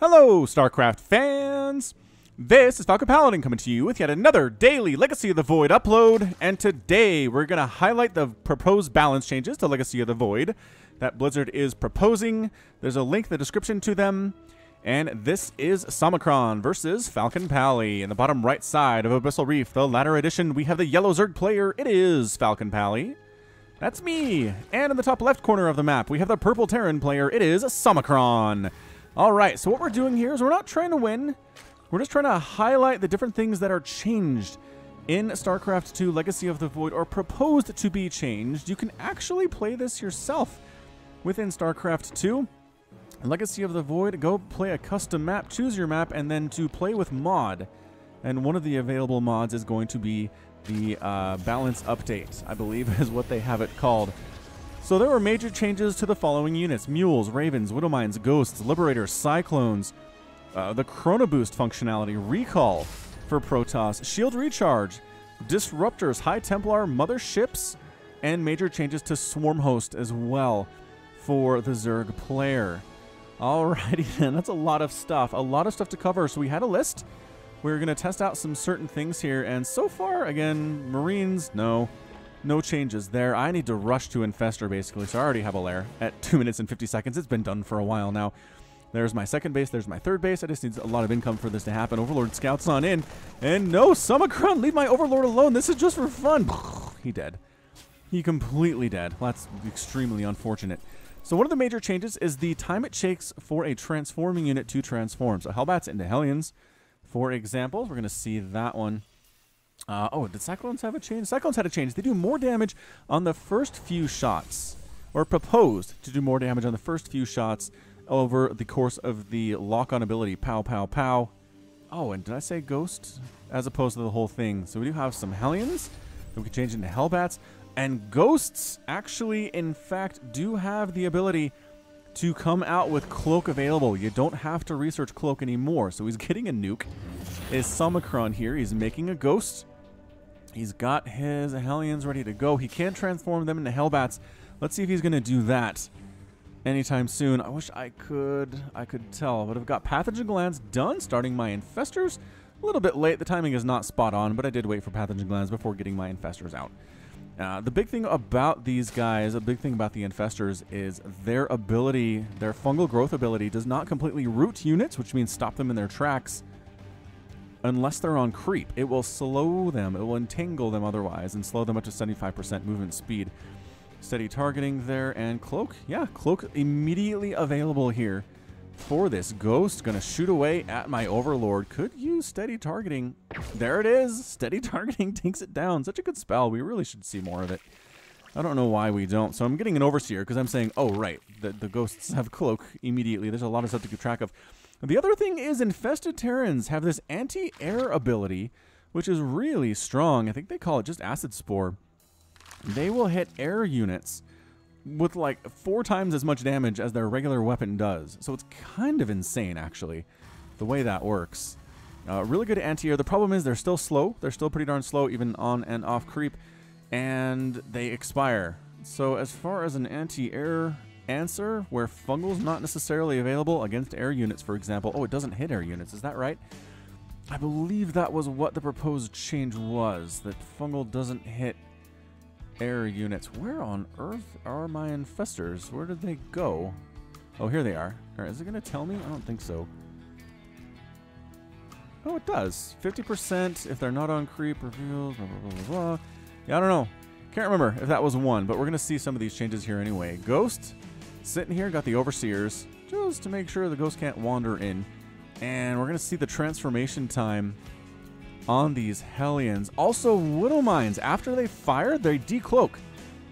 Hello, StarCraft fans! This is Falcon Paladin coming to you with yet another daily Legacy of the Void upload, and today we're going to highlight the proposed balance changes to Legacy of the Void that Blizzard is proposing. There's a link in the description to them, and this is Somicron versus Falcon Pally. In the bottom right side of Abyssal Reef, the latter edition, we have the yellow Zerg player. It is Falcon Pally. That's me. And in the top left corner of the map, we have the purple Terran player. It is Somicron. All right, so what we're doing here is we're not trying to win. We're just trying to highlight the different things that are changed in StarCraft 2 Legacy of the Void, or proposed to be changed. You can actually play this yourself within StarCraft 2. Legacy of the Void, go play a custom map, choose your map, and then to play with mod. And one of the available mods is going to be the balance update, I believe is what they have it called. So there were major changes to the following units: Mules, Ravens, Widowmines, Ghosts, Liberators, Cyclones, the Chrono Boost functionality, Recall for Protoss, Shield Recharge, Disruptors, High Templar, Motherships, and major changes to Swarm Host as well for the Zerg player. Alrighty then, that's a lot of stuff to cover. So we had a list. We're going to test out some certain things here, and so far, again, Marines, no changes there. I need to rush to Infestor, basically, so I already have a lair at 2 minutes and 50 seconds. It's been done for a while now. There's my second base, there's my third base. I just need a lot of income for this to happen. Overlord scouts on in, and no, Somicron, leave my Overlord alone. This is just for fun. He dead. He completely dead. Well, that's extremely unfortunate. So one of the major changes is the time it takes for a transforming unit to transform. So Hellbats into Hellions, for example. We're going to see that one. Oh, did Cyclones have a change? Cyclones had a change. They do more damage on the first few shots, or proposed to do more damage on the first few shots over the course of the lock-on ability. Pow, pow, pow. Oh, and did I say Ghost as opposed to the whole thing? So we do have some Hellions that we can change into Hellbats. And Ghosts actually, in fact, do have the ability to come out with Cloak available. You don't have to research Cloak anymore. So he's getting a nuke. Is Somicron here. He's making a Ghost. He's got his Hellions ready to go. He can transform them into Hellbats. Let's see if he's going to do that anytime soon. I wish I could tell, but I've got Pathogen Glands done, starting my Infestors. A little bit late. The timing is not spot on, but I did wait for Pathogen Glands before getting my Infestors out. The big thing about these guys, a big thing about the Infestors, is their ability, their fungal growth ability, does not completely root units, which means stop them in their tracks, unless they're on creep. It will slow them, it will entangle them otherwise, and slow them up to 75% movement speed. Steady targeting there, and Cloak. Yeah, Cloak immediately available here for this Ghost. Gonna shoot away at my Overlord. Could use steady targeting. There it is. Steady targeting takes it down. Such a good spell. We really should see more of it. I don't know why we don't. So I'm getting an Overseer because I'm saying, oh, right, the Ghosts have Cloak immediately. There's a lot of stuff to keep track of. The other thing is infested Terrans have this anti-air ability, which is really strong. I think they call it just Acid Spore. They will hit air units with like 4 times as much damage as their regular weapon does. So it's kind of insane, actually, the way that works. Really good anti-air. The problem is they're still slow. They're still pretty darn slow, even on and off creep, and they expire. So as far as an anti-air answer, where Fungal's not necessarily available against air units, for example. Oh, it doesn't hit air units. Is that right? I believe that was what the proposed change was, that Fungal doesn't hit air units. Where on earth are my Infestors? Where did they go? Oh, here they are. All right, is it going to tell me? I don't think so. Oh, it does. 50% if they're not on creep, reveals, blah, blah, blah, blah, blah. Yeah, I don't know. Can't remember if that was one, but we're going to see some of these changes here anyway. Ghost, sitting here, got the Overseers, just to make sure the Ghost can't wander in. And we're going to see the transformation time on these Hellions. Also, Widowmines, after they fire, they decloak.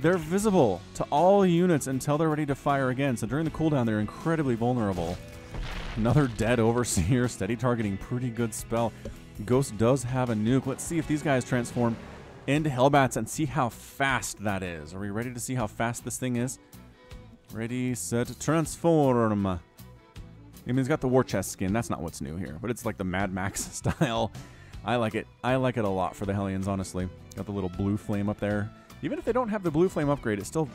They're visible to all units until they're ready to fire again. So during the cooldown, they're incredibly vulnerable. Another dead Overseer, steady targeting, pretty good spell. Ghost does have a nuke. Let's see if these guys transform into Hellbats and see how fast that is. Are we ready to see how fast this thing is? Ready, set, transform. I mean, it's got the War Chest skin. That's not what's new here, but it's like the Mad Max style. I like it. I like it a lot for the Hellions, honestly. Got the little blue flame up there. Even if they don't have the blue flame upgrade, it still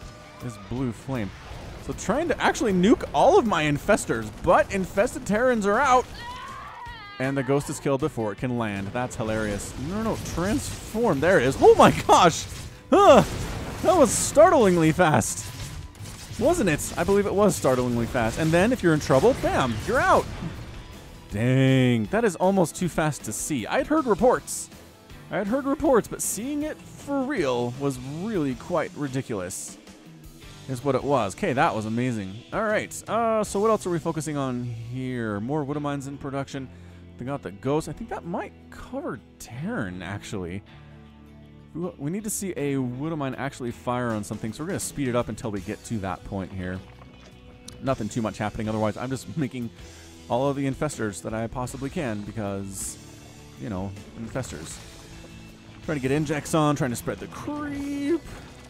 is blue flame. So So trying to actually nuke all of my infestors, but infested Terrans are out. And the ghost is killed before it can land. That's hilarious. No, transform. There it is. Oh my gosh. That was startlingly fast. Wasn't it? I believe it was startlingly fast. And then if you're in trouble, bam, you're out. Dang, that is almost too fast to see. I had heard reports, but seeing it for real was really quite ridiculous. Is what it was. Okay, that was amazing. All right, so what else are we focusing on here? More Widow Mines in production. They got the ghost. I think that might cover Terran, actually. We need to see a Widow Mine actually fire on something, so we're going to speed it up until we get to that point here. Nothing too much happening, otherwise I'm just making all of the infestors that I possibly can because, you know, infestors. Trying to get injects on, trying to spread the creep.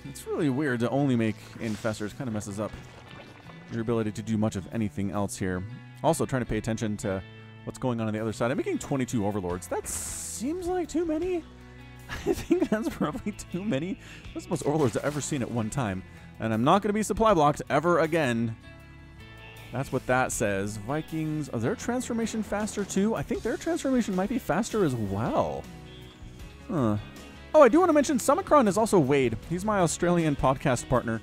It's really weird to only make infestors. Kind of messes up your ability to do much of anything else here. Also trying to pay attention to what's going on the other side. I'm making 22 overlords. That seems like too many. I think that's probably too many. That's the most overlords I've ever seen at one time. And I'm not going to be supply blocked ever again. That's what that says. Vikings, are their transformation faster too? I think their transformation might be faster as well. Huh. Oh, I do want to mention Summicron is also Wade. He's my Australian podcast partner.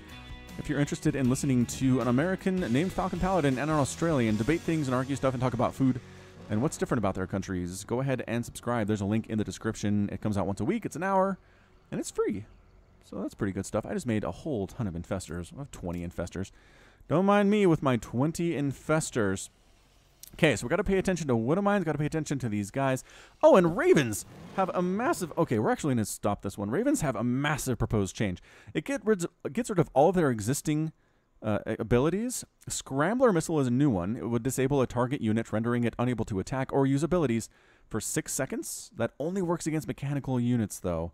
If you're interested in listening to an American named Falcon Paladin and an Australian debate things and argue stuff and talk about food and what's different about their countries, go ahead and subscribe. There's a link in the description. It comes out once a week. It's an hour, and it's free. So that's pretty good stuff. I just made a whole ton of infestors. I have 20 infestors. Don't mind me with my 20 infestors. Okay, so we got to pay attention to Widow Mines. Got to pay attention to these guys. Oh, and Ravens have a massive... Okay, we're actually going to stop this one. Ravens have a massive proposed change. It gets rid of all of their existing abilities. Scrambler Missile is a new one. It would disable a target unit, rendering it unable to attack or use abilities for 6 seconds. That only works against mechanical units, though.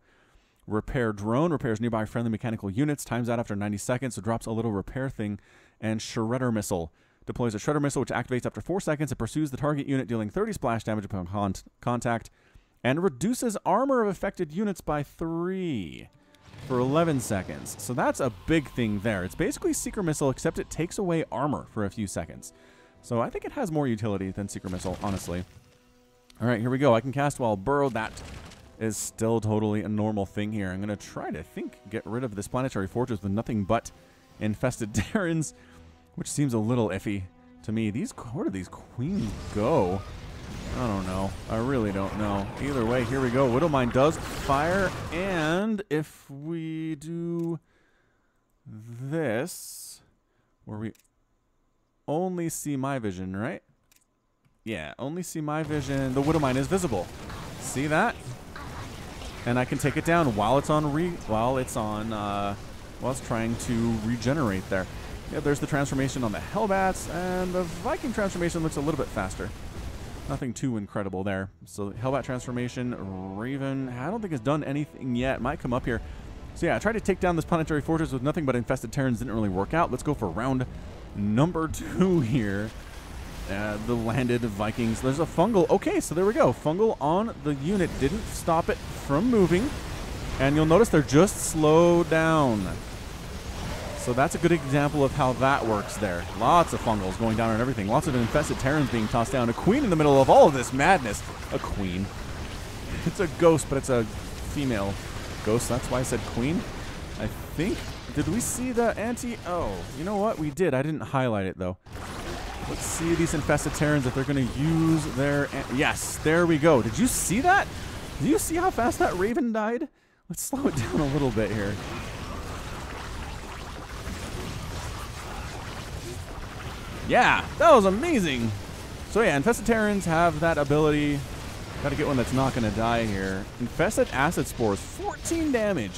Repair Drone repairs nearby friendly mechanical units, times out after 90 seconds, so drops a little repair thing. And Shredder Missile deploys a Shredder Missile, which activates after 4 seconds. It pursues the target unit, dealing 30 splash damage upon contact, and reduces armor of affected units by 3 for 11 seconds. So that's a big thing there. It's basically Seeker Missile, except it takes away armor for a few seconds. So I think it has more utility than Seeker Missile, honestly. All right, here we go. I can cast while burrowed. That is still totally a normal thing here. I'm going to try to get rid of this planetary fortress with nothing but infested Terrans, which seems a little iffy to me. Where do these queens go? I don't know. I really don't know. Either way, here we go. Widow Mine does fire, and if we do this, where we only see my vision, right? Yeah, only see my vision. The Widow Mine is visible. See that? And I can take it down while it's trying to regenerate there. Yeah, there's the transformation on the Hellbats, and the Viking transformation looks a little bit faster. Nothing too incredible there. So Hellbat transformation, Raven, I don't think has done anything yet. Might come up here. So yeah, I tried to take down this planetary fortress with nothing but infested Terrans. Didn't really work out. Let's go for round number 2 here. The landed Vikings. There's a fungal. Okay, so there we go. Fungal on the unit. Didn't stop it from moving. And you'll notice they're just slowed down. So that's a good example of how that works there. Lots of fungals going down on everything. Lots of infested Terrans being tossed down. A queen in the middle of all of this madness. A queen. It's a ghost, but it's a female ghost. That's why I said queen. I think. Did we see the anti... Oh, you know what? We did. I didn't highlight it, though. Let's see these infested Terrans if they're going to use their... Yes, there we go. Did you see that? Did you see how fast that Raven died? Let's slow it down a little bit here. Yeah, that was amazing. So yeah, infested Terrans have that ability. Got to get one that's not going to die here. Infested Acid Spores, 14 damage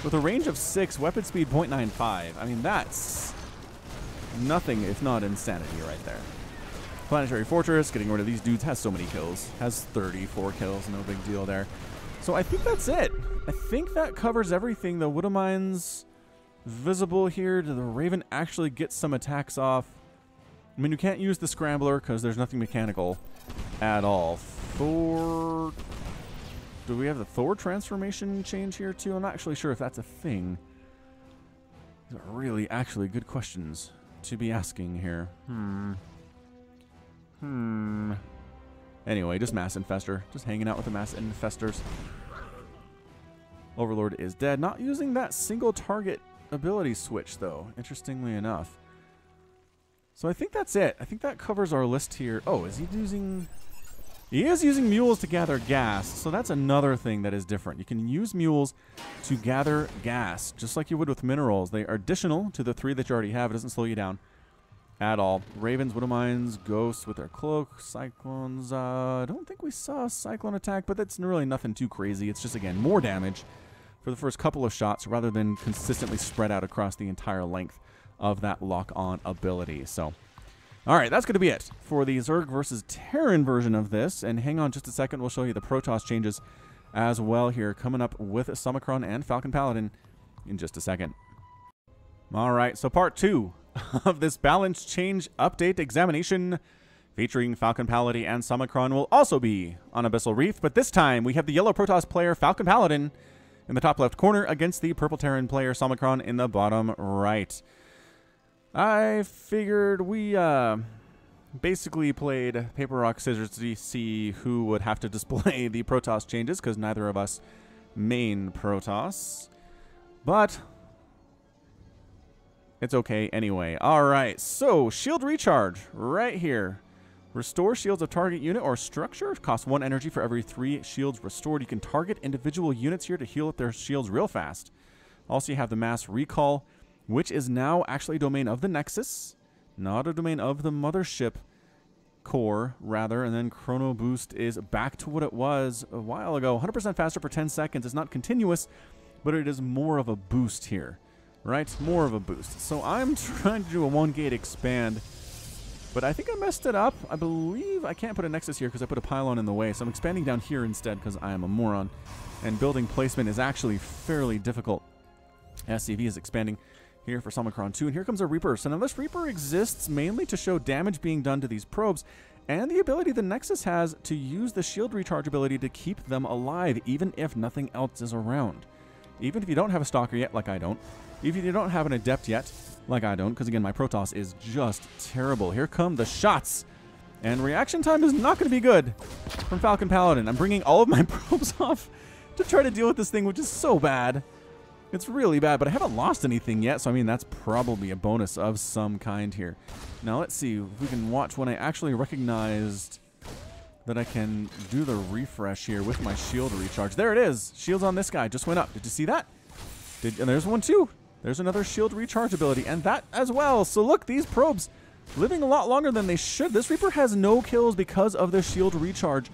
with a range of 6, weapon speed 0.95. I mean, that's nothing if not insanity right there. Planetary Fortress, getting rid of these dudes, has so many kills. Has 34 kills, no big deal there. So I think that's it. I think that covers everything. The Widow Mine's visible here. Did the Raven actually get some attacks off? I mean, you can't use the Scrambler because there's nothing mechanical at all. Thor... Do we have the Thor transformation change here too? I'm not actually sure if that's a thing. These are really actually good questions to be asking here? Anyway, just Mass Infester. Just hanging out with the Mass Infestors. Overlord is dead. Not using that single target ability switch, though, interestingly enough. So I think that's it. I think that covers our list here. Oh, is he using... He is using mules to gather gas, so that's another thing that is different. You can use mules to gather gas, just like you would with minerals. They are additional to the 3 that you already have. It doesn't slow you down at all. Ravens, Widowmines, Ghosts with their cloak, Cyclones. I don't think we saw a Cyclone attack, but that's really nothing too crazy. It's just, again, more damage for the first couple of shots rather than consistently spread out across the entire length of that lock-on ability. So... all right, that's going to be it for the Zerg versus Terran version of this. And hang on just a second. We'll show you the Protoss changes as well here, coming up with Summicron and Falcon Paladin in just a second. All right, so part 2 of this balance change update examination featuring Falcon Paladin and Summicron will also be on Abyssal Reef. But this time, we have the yellow Protoss player, Falcon Paladin, in the top left corner against the purple Terran player, Summicron, in the bottom right. I figured we basically played paper, rock, scissors to see who would have to display the Protoss changes, because neither of us main Protoss. But it's okay anyway. All right, so shield recharge right here. Restore shields of target unit or structure. Costs 1 energy for every 3 shields restored. You can target individual units here to heal up their shields real fast. Also, you have the mass recall, which is now actually a domain of the Nexus, not a domain of the Mothership core, rather. And then Chrono Boost is back to what it was a while ago. 100% faster for 10 seconds. It's not continuous, but it is more of a boost here, right? More of a boost. So I'm trying to do a 1-gate expand, but I think I messed it up. I believe I can't put a Nexus here because I put a pylon in the way. So I'm expanding down here instead because I am a moron. And building placement is actually fairly difficult. SCV is expanding here for Summicron 2, and here comes a Reaper. So now this Reaper exists mainly to show damage being done to these probes, and the ability the Nexus has to use the shield recharge ability to keep them alive, even if nothing else is around. Even if you don't have a Stalker yet, like I don't. Even if you don't have an Adept yet, like I don't, because again, my Protoss is just terrible. Here come the shots, and reaction time is not going to be good from Falcon Paladin. I'm bringing all of my probes off to try to deal with this thing, which is so bad. It's really bad, but I haven't lost anything yet, so I mean, that's probably a bonus of some kind here. Now, let's see if we can watch when I actually recognized that I can do the refresh here with my shield recharge. There it is. Shields on this guy just went up. Did you see that? And there's one too. There's another shield recharge ability, and that as well. So look, these probes living a lot longer than they should. This Reaper has no kills because of the shield recharge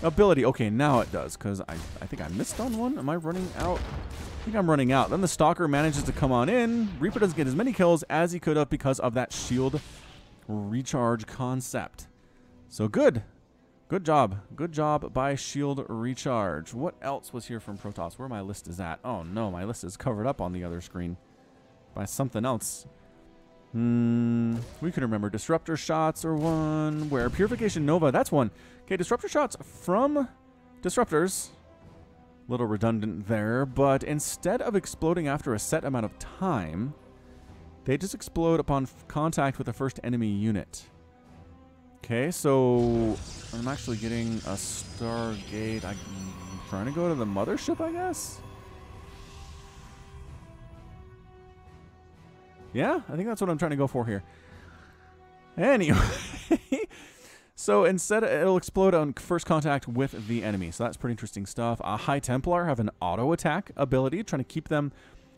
ability. Okay, now it does, because I think I missed on one. Am I running out? I think I'm running out. Then the Stalker manages to come on in. Reaper doesn't get as many kills as he could have because of that shield recharge concept. So good. Good job. Good job by shield recharge. What else was here from Protoss? Where my list is at? Oh no, my list is covered up on the other screen by something else. We can remember Disruptor shots are one. Where Purification Nova, that's one. Okay, Disruptor shots from Disruptors. Little redundant there, but instead of exploding after a set amount of time, they just explode upon contact with the first enemy unit. Okay, so I'm actually getting a Stargate. I'm trying to go to the Mothership, I guess? Yeah, I think that's what I'm trying to go for here. Anyway. So instead, it'll explode on first contact with the enemy. So that's pretty interesting stuff. High Templar have an auto attack ability, trying to keep them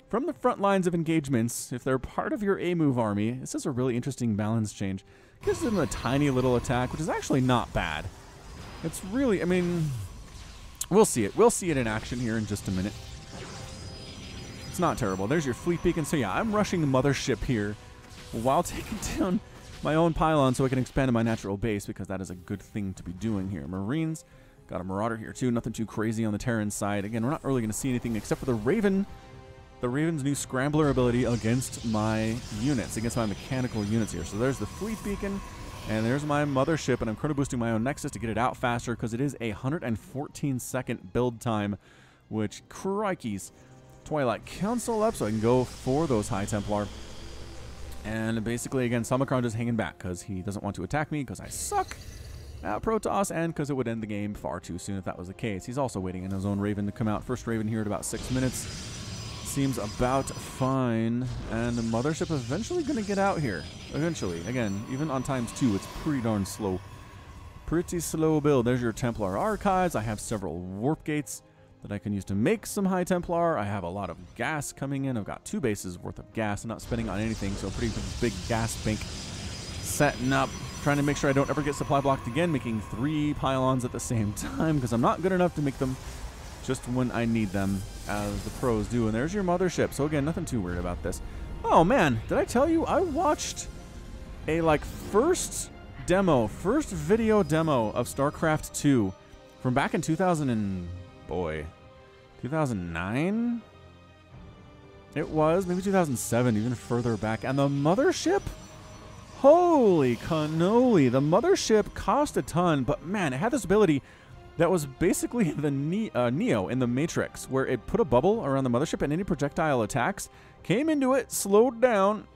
from the front lines of engagements. If they're part of your A-move army, this is a really interesting balance change. Gives them a tiny little attack, which is actually not bad. It's really, I mean, we'll see it. We'll see it in action here in just a minute. It's not terrible. There's your fleet beacon. So yeah, I'm rushing the Mothership here while taking down my own pylon so I can expand my natural base, because that is a good thing to be doing here. Marines, got a Marauder here too. Nothing too crazy on the Terran side. Again, we're not really going to see anything except for the Raven. The Raven's new Scrambler ability against my units, against my mechanical units here. So there's the fleet beacon, and there's my Mothership, and I'm chrono boosting my own Nexus to get it out faster, because it is a 114-second build time, which, crikeys. Twilight Council up so I can go for those High Templar. And basically, again, Salmakron just hanging back because he doesn't want to attack me because I suck at Protoss and because it would end the game far too soon if that was the case. He's also waiting in his own Raven to come out. First Raven here at about 6 minutes. Seems about fine. And the Mothership eventually going to get out here. Eventually. Again, even on ×2, it's pretty darn slow. Pretty slow build. There's your Templar Archives. I have several warp gates that I can use to make some High Templar. I have a lot of gas coming in. I've got 2 bases worth of gas. I'm not spending on anything, so a pretty big gas bank setting up. Trying to make sure I don't ever get supply blocked again, making 3 pylons at the same time, because I'm not good enough to make them just when I need them, as the pros do. And there's your Mothership. So again, nothing too weird about this. Oh man, did I tell you I watched a first video demo of StarCraft 2 from back in 2009? It was, maybe 2007, even further back. And the Mothership? Holy cannoli. The Mothership cost a ton, but man, it had this ability that was basically the Neo in the Matrix, where it put a bubble around the Mothership and any projectile attacks came into it, slowed down,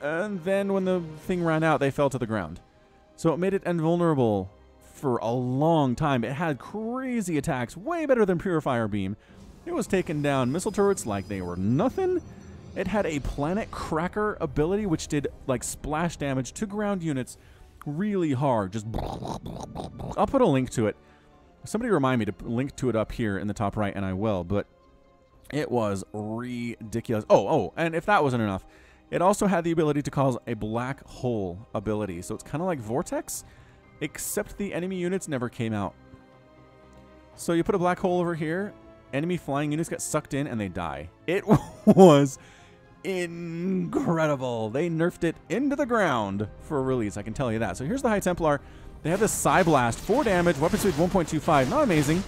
and then when the thing ran out, they fell to the ground. So it made it invulnerable for a long time. It had crazy attacks, way better than Purifier Beam. It was taking down missile turrets like they were nothing. It had a Planet Cracker ability, which did splash damage to ground units really hard. Just I'll put a link to it. Somebody remind me to link to it up here in the top right, and I will. But it was ridiculous. Oh, and if that wasn't enough, it also had the ability to cause a black hole ability. So it's kind of like Vortex, except the enemy units never came out. So you put a black hole over here, enemy flying units get sucked in and they die. It was incredible. They nerfed it into the ground for a release, I can tell you that. So here's the High Templar. They have this Psy Blast, 4 damage, weapon speed 1.25. Not amazing.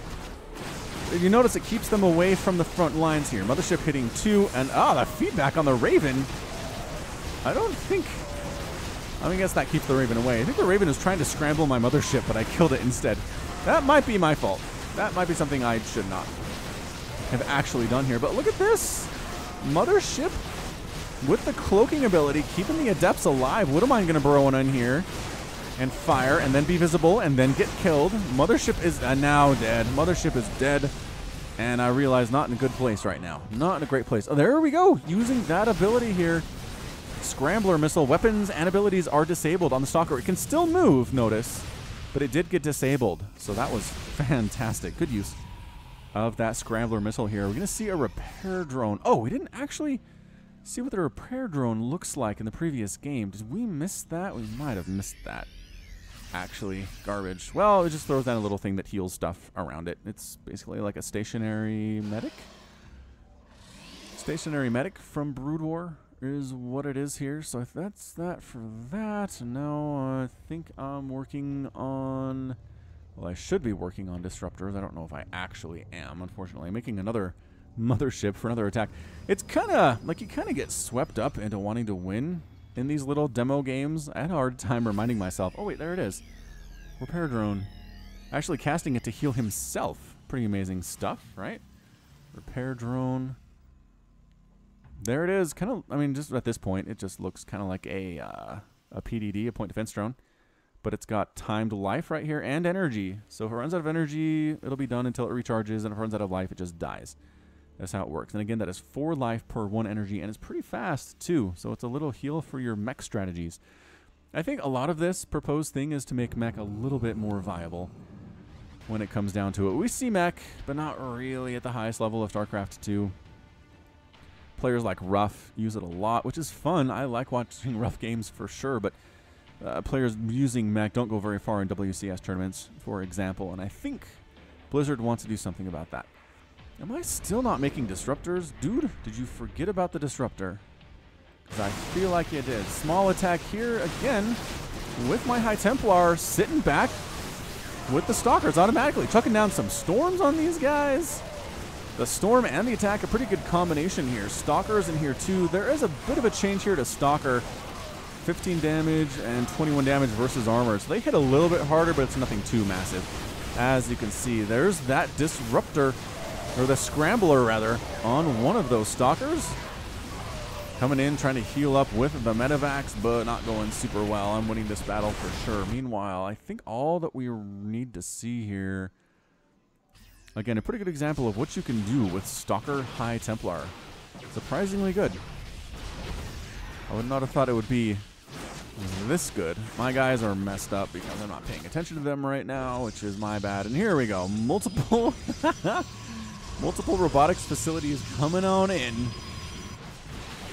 You notice it keeps them away from the front lines here. Mothership hitting 2, and the feedback on the Raven. I guess that keeps the Raven away. I think the Raven is trying to scramble my Mothership, but I killed it instead. That might be my fault. That might be something I should not have actually done here. But look at this. Mothership with the cloaking ability, keeping the Adepts alive. What am I going to burrow in here and fire and then be visible and then get killed? Mothership is now dead. Mothership is dead. And I realize not in a good place right now. Not in a great place. Oh, there we go. Using that ability here. Scrambler missile weapons and abilities are disabled on the Stalker. It can still move, notice, but it did get disabled. So that was fantastic. Good use of that Scrambler missile here. We're going to see a repair drone. Oh, we didn't actually see what the repair drone looks like in the previous game. Did we miss that? We might have missed that. Actually, garbage. Well, it just throws down a little thing that heals stuff around it. It's basically like a stationary medic. Stationary medic from Brood War is what it is here. So if that's that for that. Now I think I'm working on... Well, I should be working on disruptors. I don't know if I actually am, unfortunately. I'm making another Mothership for another attack. It's kind of like you kind of get swept up into wanting to win in these little demo games. I had a hard time reminding myself. Oh, wait, there it is. Repair drone. Actually casting it to heal himself. Pretty amazing stuff, right? Repair drone. There it is. Kind of, I mean, just at this point, it just looks kind of like a PDD, a point defense drone. But it's got timed life right here and energy. So if it runs out of energy, it'll be done until it recharges. And if it runs out of life, it just dies. That's how it works. And again, that is 4 life per 1 energy. And it's pretty fast, too. So it's a little heal for your mech strategies. I think a lot of this proposed thing is to make mech a little bit more viable when it comes down to it. We see mech, but not really at the highest level of StarCraft 2. Players like Ruff use it a lot, which is fun. I like watching Ruff games for sure, but players using mech don't go very far in WCS tournaments, for example, and I think Blizzard wants to do something about that. Am I still not making disruptors? Dude, did you forget about the disruptor? Because I feel like you did. Small attack here again with my High Templar sitting back with the Stalkers automatically. Chucking down some storms on these guys. The storm and the attack, a pretty good combination here. Stalkers in here too. There is a bit of a change here to Stalker. 15 damage and 21 damage versus armor. So they hit a little bit harder, but it's nothing too massive. As you can see, there's that disruptor, or the scrambler rather, on one of those Stalkers. Coming in, trying to heal up with the medevacs, but not going super well. I'm winning this battle for sure. Meanwhile, I think all that we need to see here... Again, a pretty good example of what you can do with Stalker High Templar. Surprisingly good. I would not have thought it would be this good. My guys are messed up because I'm not paying attention to them right now, which is my bad. And here we go. Multiple robotics facilities coming on in.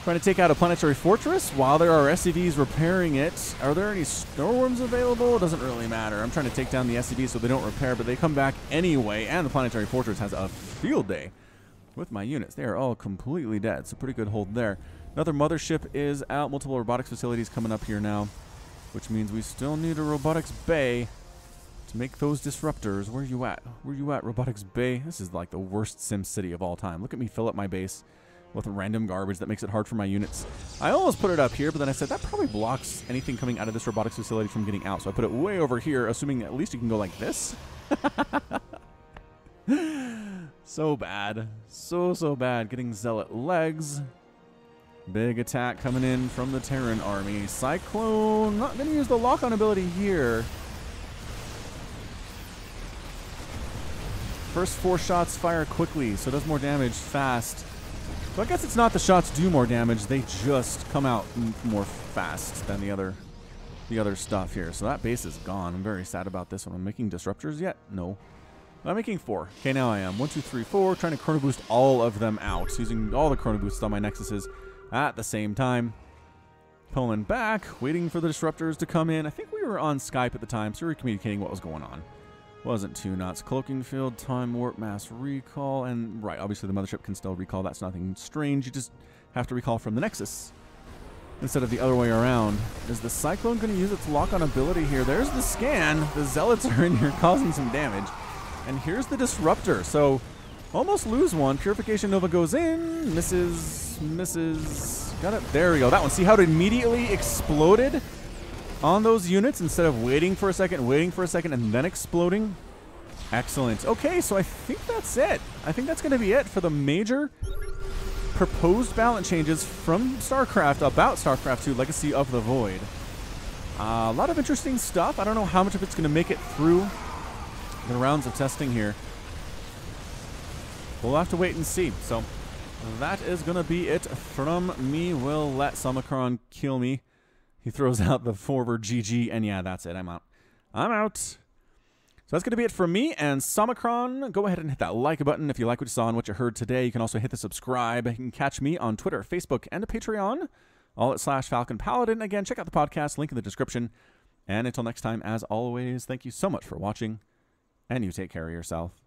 Trying to take out a planetary fortress while there are SCVs repairing it. Are there any stormworms available? It doesn't really matter. I'm trying to take down the SCVs so they don't repair, but they come back anyway. And the planetary fortress has a field day with my units. They are all completely dead, so pretty good hold there. Another mothership is out. Multiple robotics facilities coming up here now, which means we still need a robotics bay to make those disruptors. Where are you at? Where are you at, robotics bay? This is like the worst Sim City of all time. Look at me fill up my base with random garbage that makes it hard for my units. I almost put it up here, but then I said that probably blocks anything coming out of this robotics facility from getting out. So I put it way over here, assuming at least you can go like this. So bad. So bad. Getting Zealot legs. Big attack coming in from the Terran army. Cyclone, not going to use the lock-on ability here. First 4 shots fire quickly, so it does more damage fast. So I guess it's not the shots do more damage, they just come out more fast than the other stuff here. So that base is gone. I'm very sad about this one. I'm making disruptors yet? No. I'm making 4. Okay, now I am. 1, 2, 3, 4. Trying to chrono boost all of them out. Using all the chrono boosts on my nexuses at the same time. Pulling back, waiting for the disruptors to come in. I think we were on Skype at the time, so we were communicating what was going on. Wasn't 2 knots. Cloaking field, time warp, mass recall, and right, obviously the mothership can still recall. That's nothing strange. You just have to recall from the Nexus instead of the other way around. Is the Cyclone going to use its lock-on ability here? There's the scan. The Zealots are in here causing some damage. And here's the Disruptor. So almost lose one. Purification Nova goes in. Misses. Got it. There we go. That one. See how it immediately exploded on those units instead of waiting for a second, and then exploding? Excellent. Okay, so I think that's it. I think that's going to be it for the major proposed balance changes from StarCraft about StarCraft 2 Legacy of the Void. A lot of interesting stuff. I don't know how much of it's going to make it through the rounds of testing here. We'll have to wait and see. So that is going to be it from me. We'll let Somicron kill me. He throws out the forward GG, and yeah, that's it. I'm out. So that's going to be it from me and Somicron. Go ahead and hit that like button if you like what you saw and what you heard today. You can also hit the subscribe. You can catch me on Twitter, Facebook, and Patreon, all at /Falcon Paladin. Again, check out the podcast, link in the description. And until next time, as always, thank you so much for watching, and you take care of yourself.